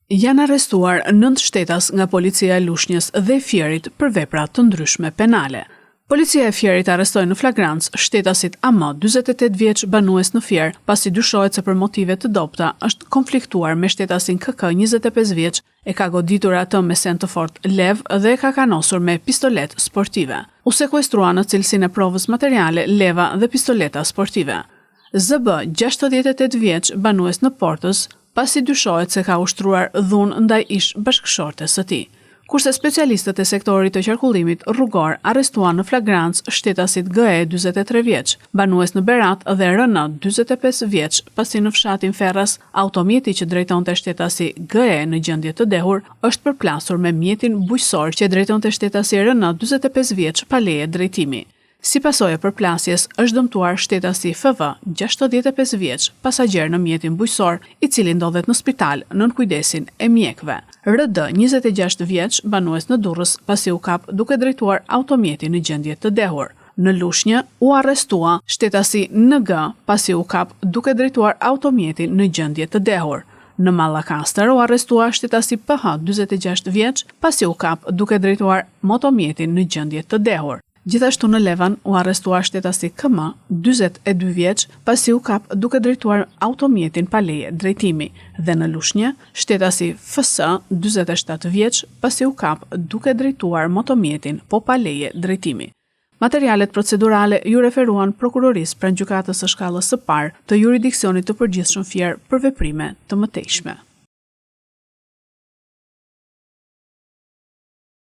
Janë arrestuar 9 shtetas nga policia e Lushnjës dhe Fierit për vepra të ndryshme penale. Policia e Fierit arrestoi në flagrancë shtetasit Ama, 48 vjeç, banues në Fier, pasi dyshohet se për motive të dobta është konfliktuar me shtetasin KK, 25 vjeç, e ka goditur atë me sen të fortë lev dhe e ka kanosur me pistolet sportive. U sekuestrua në cilësinë e provës materiale leva dhe pistoleta sportive. ZB, 68 vjeç, banues në Portës, pasi dyshohet se ka ushtruar dhunë ndaj ish bashkëshortes së tij. Kurse specialistët e sektorit të qarkullimit rrugor arrestuan në flagrancë shtetasit GE, 43 vjeç, banues në Berat dhe RN, 45 vjeç, pasi në fshatin Ferras, automjeti që drejtonte shtetasi GE në gjendje të dehur është përplasur me mjetin bujqësor që drejtonte shtetasi RN, 45 vjeç, pa leje drejtimi. Si pasojë përplasjes është dëmtuar shtetasi FV, 65 vjeç, pasagjer në mjetin bujqësor, i cili ndodhet në spital nën kujdesin e mjekëve. RD, 26 vjeç, banues në Durrës, pasi u kap duke drejtuar automjetin në gjendje të dehur. Në Lushnjë u arrestua shtetasi NG, pasi u kap duke drejtuar automjetin në gjendje të dehur. Në Mallakastër u arrestua shtetasi PH, 46 vjeç, pasi u kap duke drejtuar motomjetin në gjendje të dehur. Gjithashtu në Levan u arrestua shtetasi KM, 42 vjeç, pasi u kap duke drejtuar automjetin pa leje drejtimi, dhe në Lushnjë shtetasi FS, 47 vjeç, pasi u kap duke drejtuar motomjetin po pa leje drejtimi. Materialet procedurale ju referuan prokurorisë pranë gjykatës së shkallës së parë të jurisdiksionit të përgjithshëm Fier për veprime të mëtejshme.